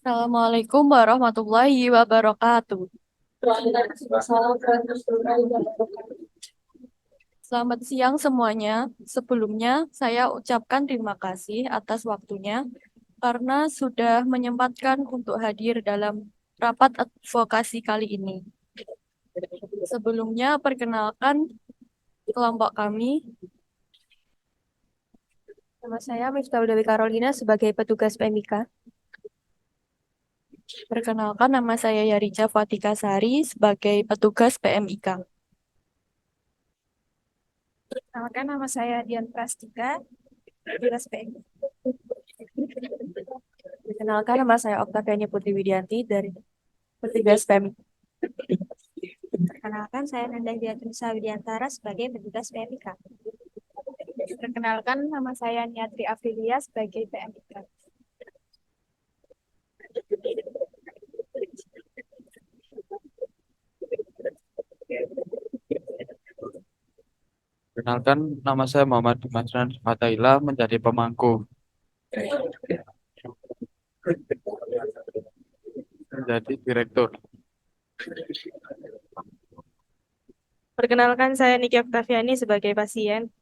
Assalamualaikum warahmatullahi wabarakatuh. Selamat siang semuanya. Sebelumnya, saya ucapkan terima kasih atas waktunya karena sudah menyempatkan untuk hadir dalam rapat advokasi kali ini. Sebelumnya, perkenalkan kelompok kami. Nama saya Miftahul Dewi Carolina sebagai petugas PMIK. Perkenalkan nama saya Yarica Fatika Sari sebagai petugas PMIK. Perkenalkan nama saya Dian Prastika, petugas PMIK. Perkenalkan nama saya Oktaviani Putri Widianti dari petugas PMIK. Perkenalkan, saya Nanda Diatrisa Widiantara sebagai petugas PMIK. Perkenalkan nama saya Niatri Aprilia sebagai PMIK. Kenalkan, nama saya Muhammad Dimas Fatahila menjadi pemangku, menjadi direktur. Perkenalkan, saya Niki Oktaviani sebagai pasien.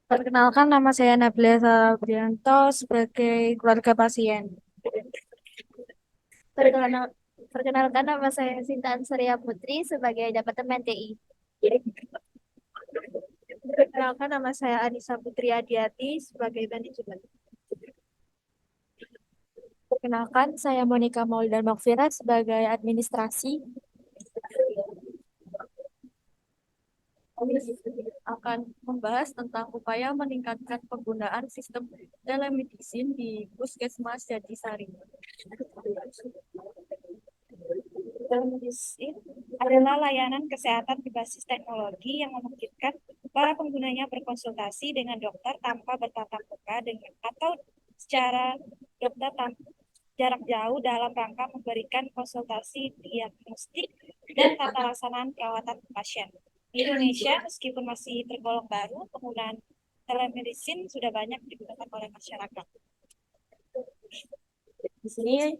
Perkenalkan nama saya Nabila Sabrianto sebagai keluarga pasien. Perkenal- Perkenalkan, nama saya Sinta Surya Putri sebagai Departemen TI. Perkenalkan, nama saya Anissa Putri Adiati sebagai manajemen. Perkenalkan saya Monika Mauldan Makfirat sebagai administrasi. Kami akan membahas tentang upaya meningkatkan penggunaan sistem telemedicine di Puskesmas Jatisari. Telemedicine adalah layanan kesehatan berbasis teknologi yang memungkinkan para penggunanya berkonsultasi dengan dokter tanpa bertatap muka dengan atau secara dokter tanpa jarak jauh dalam rangka memberikan konsultasi diagnostik dan tata laksanaan perawatan pasien. Di Indonesia, meskipun masih tergolong baru, penggunaan telemedicine sudah banyak digunakan oleh masyarakat. Di sini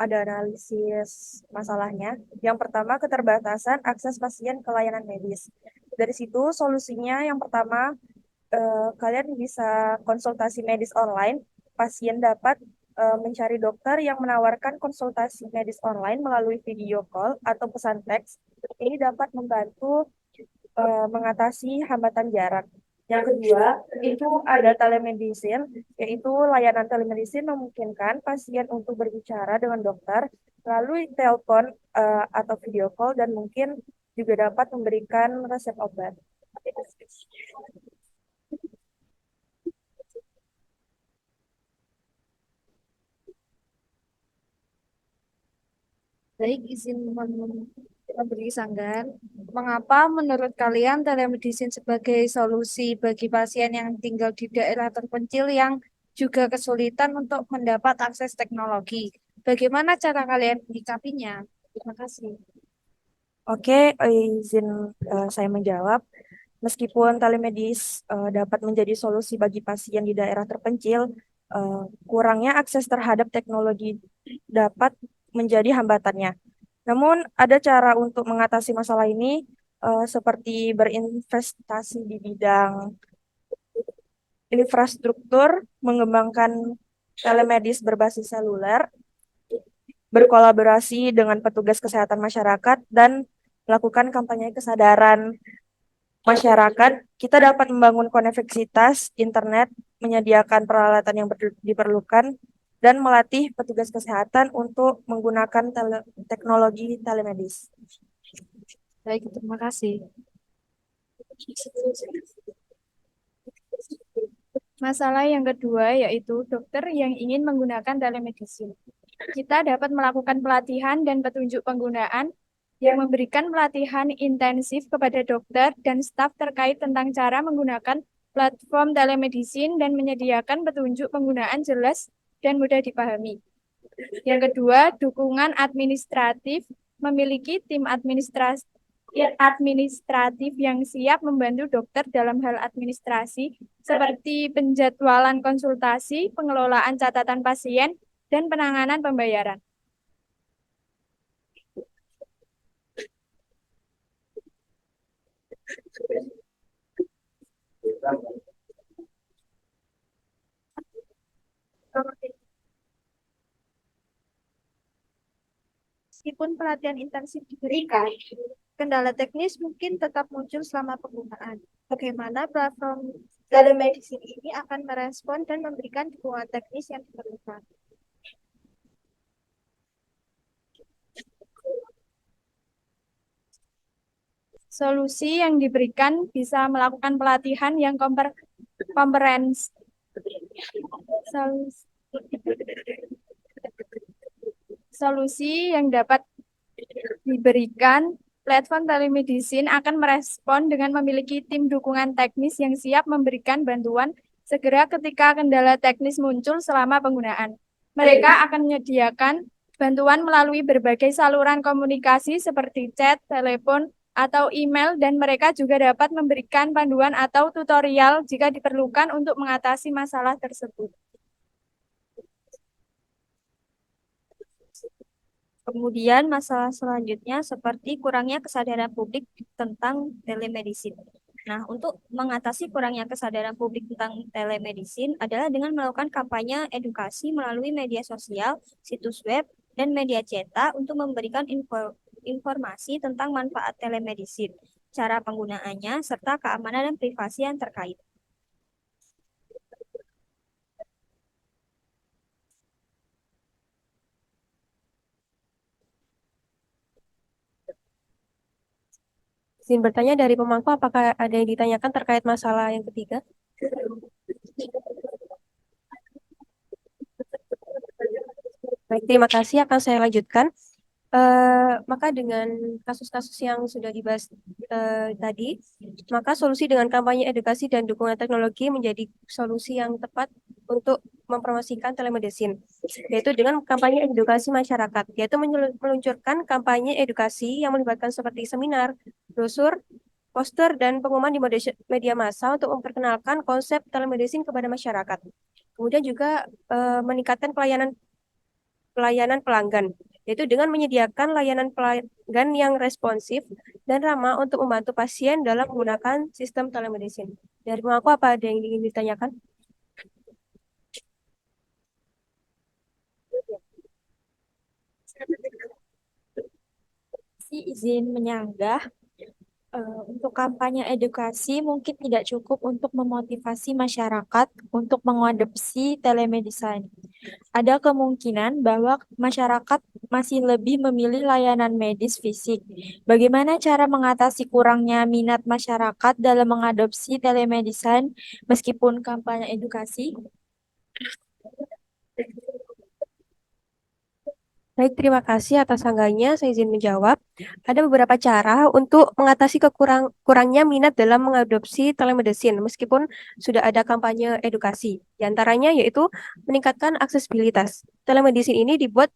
ada analisis masalahnya. Yang pertama, keterbatasan akses pasien ke layanan medis. Dari situ, solusinya yang pertama, kalian bisa konsultasi medis online. Pasien dapat mencari dokter yang menawarkan konsultasi medis online melalui video call atau pesan teks. Ini dapat membantu mengatasi hambatan jarak. Yang kedua, itu ada telemedicine, yaitu layanan telemedicine memungkinkan pasien untuk berbicara dengan dokter melalui telepon atau video call dan mungkin juga dapat memberikan resep obat. Baik, izin memberi sanggahan. Mengapa menurut kalian telemedicine sebagai solusi bagi pasien yang tinggal di daerah terpencil yang juga kesulitan untuk mendapat akses teknologi? Bagaimana cara kalian menyikapinya? Terima kasih. Oke, izin saya menjawab. Meskipun telemedis dapat menjadi solusi bagi pasien di daerah terpencil, eh, kurangnya akses terhadap teknologi dapat menjadi hambatannya. Namun, ada cara untuk mengatasi masalah ini, seperti berinvestasi di bidang infrastruktur, mengembangkan telemedis berbasis seluler, berkolaborasi dengan petugas kesehatan masyarakat, dan melakukan kampanye kesadaran masyarakat. Kita dapat membangun koneksitas internet, menyediakan peralatan yang diperlukan, dan melatih petugas kesehatan untuk menggunakan teknologi telemedis. Baik, terima kasih. Masalah yang kedua yaitu dokter yang ingin menggunakan telemedicine. Kita dapat melakukan pelatihan dan petunjuk penggunaan yang memberikan pelatihan intensif kepada dokter dan staf terkait tentang cara menggunakan platform telemedicine dan menyediakan petunjuk penggunaan jelas dan mudah dipahami. Yang kedua, dukungan administratif memiliki tim administratif yang siap membantu dokter dalam hal administrasi seperti penjadwalan konsultasi, pengelolaan catatan pasien, dan penanganan pembayaran. Meskipun pelatihan intensif diberikan, kendala teknis mungkin tetap muncul selama penggunaan. Bagaimana platform telemedicine ini akan merespon dan memberikan dukungan teknis yang diperlukan. Solusi yang diberikan bisa melakukan pelatihan yang komprehensif. Solusi yang dapat diberikan, platform telemedicine akan merespon dengan memiliki tim dukungan teknis yang siap memberikan bantuan segera ketika kendala teknis muncul selama penggunaan. Mereka akan menyediakan bantuan melalui berbagai saluran komunikasi seperti chat, telepon, atau email, dan mereka juga dapat memberikan panduan atau tutorial jika diperlukan untuk mengatasi masalah tersebut. Kemudian masalah selanjutnya seperti kurangnya kesadaran publik tentang telemedicine. Nah, untuk mengatasi kurangnya kesadaran publik tentang telemedicine adalah dengan melakukan kampanye edukasi melalui media sosial, situs web, dan media cetak untuk memberikan informasi tentang manfaat telemedicine, cara penggunaannya, serta keamanan dan privasi yang terkait. Izin bertanya dari pemangku, apakah ada yang ditanyakan terkait masalah yang ketiga? Baik, terima kasih. Akan saya lanjutkan. Maka dengan kasus-kasus yang sudah dibahas tadi, maka solusi dengan kampanye edukasi dan dukungan teknologi menjadi solusi yang tepat untuk mempromosikan telemedicine, yaitu dengan kampanye edukasi masyarakat, yaitu meluncurkan kampanye edukasi yang melibatkan seperti seminar, brosur, poster, dan pengumuman di media massa untuk memperkenalkan konsep telemedicine kepada masyarakat. Kemudian juga meningkatkan pelayanan pelanggan, yaitu dengan menyediakan layanan pelanggan yang responsif dan ramah untuk membantu pasien dalam menggunakan sistem telemedicine. Dari aku, apa ada yang ingin ditanyakan? Izin menyanggah. Untuk kampanye edukasi mungkin tidak cukup untuk memotivasi masyarakat untuk mengadopsi telemedicine. Ada kemungkinan bahwa masyarakat masih lebih memilih layanan medis fisik. Bagaimana cara mengatasi kurangnya minat masyarakat dalam mengadopsi telemedicine meskipun kampanye edukasi? Baik, terima kasih atas sanggahnya. Saya izin menjawab. Ada beberapa cara untuk mengatasi kurangnya minat dalam mengadopsi telemedicine meskipun sudah ada kampanye edukasi. Di antaranya yaitu meningkatkan aksesibilitas. Telemedicine ini dibuat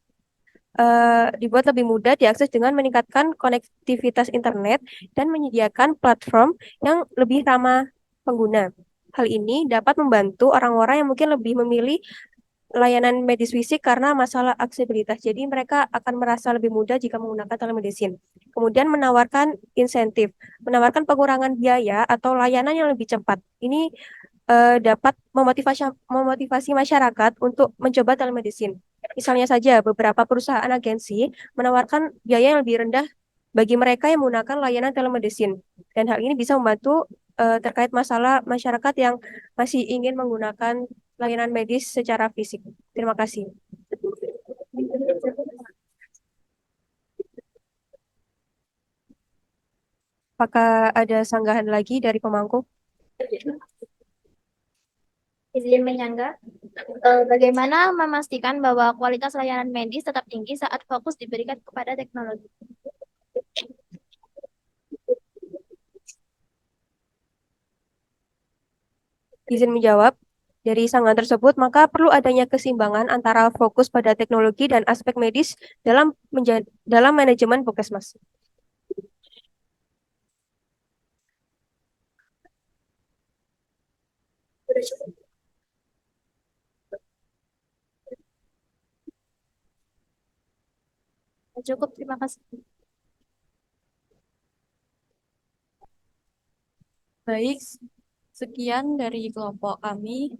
lebih mudah diakses dengan meningkatkan konektivitas internet dan menyediakan platform yang lebih ramah pengguna. Hal ini dapat membantu orang-orang yang mungkin lebih memilih layanan medis fisik karena masalah aksesibilitas. Jadi mereka akan merasa lebih mudah jika menggunakan telemedicine. Kemudian menawarkan pengurangan biaya atau layanan yang lebih cepat. Ini dapat memotivasi masyarakat untuk mencoba telemedicine. Misalnya saja, beberapa perusahaan agensi menawarkan biaya yang lebih rendah bagi mereka yang menggunakan layanan telemedicine. Dan hal ini bisa membantu terkait masalah masyarakat yang masih ingin menggunakan layanan medis secara fisik. Terima kasih. Apakah ada sanggahan lagi dari pemangku? Izin menyanggah. Bagaimana memastikan bahwa kualitas layanan medis tetap tinggi saat fokus diberikan kepada teknologi? Izin menjawab. Dari sanggahan tersebut, maka perlu adanya keseimbangan antara fokus pada teknologi dan aspek medis dalam manajemen Puskesmas. Cukup, terima kasih. Baik, sekian dari kelompok kami.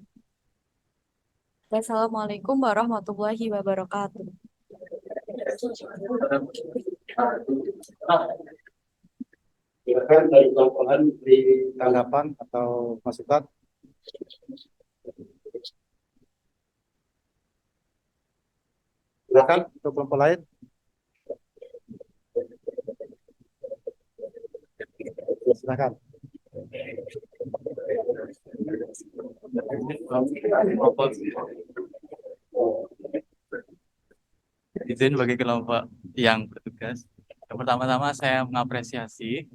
Wassalamualaikum warahmatullahi wabarakatuh. Silakan dari kelompok lain di tanggapan atau masukan. Silakan untuk kelompok lain. Silakan. Izin bagi kelompok yang bertugas. Yang pertama-tama saya mengapresiasi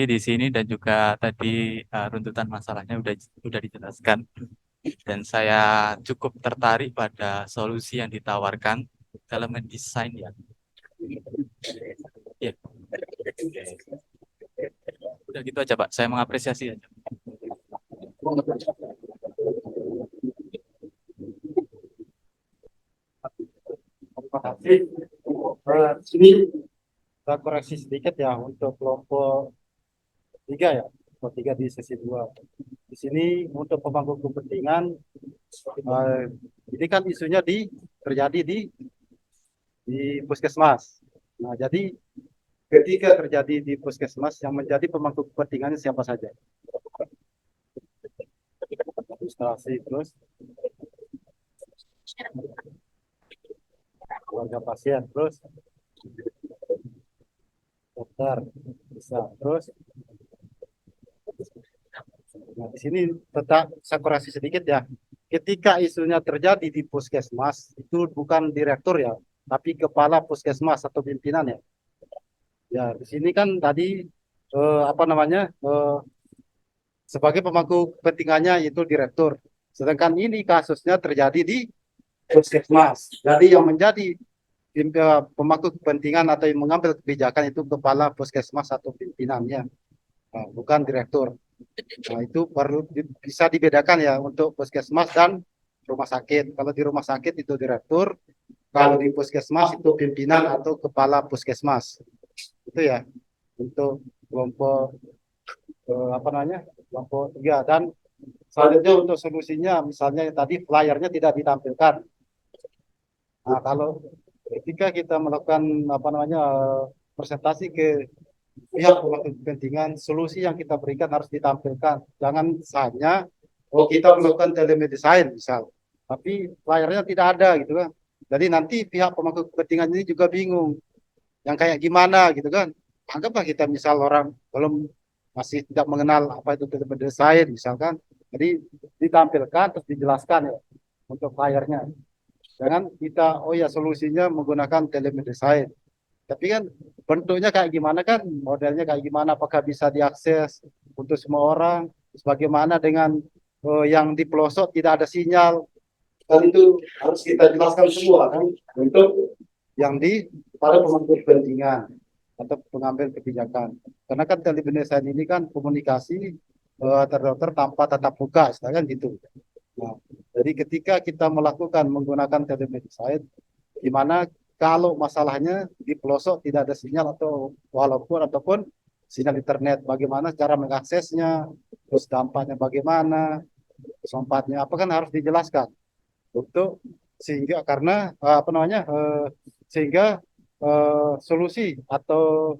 di sini dan juga tadi runtutan masalahnya udah dijelaskan dan saya cukup tertarik pada solusi yang ditawarkan dalam mendesain ya. Ya. Udah gitu aja Pak, saya mengapresiasi aja. Terima kasih. Sini kita koreksi sedikit ya untuk kelompok 3 ya. Kelompok 3 di sesi 2. Di sini untuk pemangku kepentingan ini kan isunya terjadi di puskesmas. Nah, jadi ketika terjadi di puskesmas yang menjadi pemangku kepentingannya siapa saja? Administrasi, terus keluarga pasien, terus dokter, bisa, terus. Nah, di sini tetap saya koreksi sedikit ya. Ketika isunya terjadi di puskesmas, itu bukan direktur ya, tapi kepala puskesmas atau pimpinan ya. Ya, di sini kan tadi sebagai pemangku kepentingannya itu direktur. Sedangkan ini kasusnya terjadi di puskesmas. Jadi yang menjadi pemangku kepentingan atau yang mengambil kebijakan itu kepala puskesmas atau pimpinannya, bukan direktur. Nah, itu perlu bisa dibedakan ya untuk puskesmas dan rumah sakit. Kalau di rumah sakit itu direktur, kalau di puskesmas itu pimpinan atau kepala puskesmas. Itu ya untuk kelompok kelompok 3. Dan selanjutnya untuk solusinya misalnya tadi flyernya tidak ditampilkan. Nah, kalau ketika kita melakukan presentasi ke pihak pemangku kepentingan, solusi yang kita berikan harus ditampilkan. Jangan hanya kita melakukan telemedicine misal, tapi flyernya tidak ada gitu kan. Jadi nanti pihak pemangku kepentingan ini juga bingung yang kayak gimana gitu kan. Anggaplah kita misal orang masih tidak mengenal apa itu telemedicine misalkan, jadi ditampilkan terus dijelaskan ya untuk flyernya. Jangan kita solusinya menggunakan telemedicine, tapi kan bentuknya kayak gimana kan, modelnya kayak gimana, apakah bisa diakses untuk semua orang, bagaimana dengan yang di pelosok tidak ada sinyal, kan itu harus kita jelaskan semua kan untuk yang pada pemangku kepentingan atau pengambil kebijakan. Karena kan telemedicine ini kan komunikasi dokter tanpa tatap muka, kan gitu. Nah, jadi ketika kita menggunakan telemedicine, di mana kalau masalahnya di pelosok tidak ada sinyal ataupun sinyal internet, bagaimana cara mengaksesnya, terus dampaknya bagaimana, sempatnya apa kan harus dijelaskan untuk sehingga solusi atau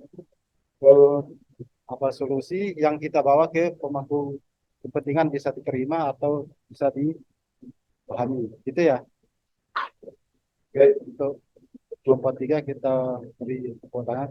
solusi yang kita bawa ke pemangku kepentingan bisa diterima atau bisa dipahami, gitu ya. Oke, untuk kelompok 3 kita beri tepuk tangan.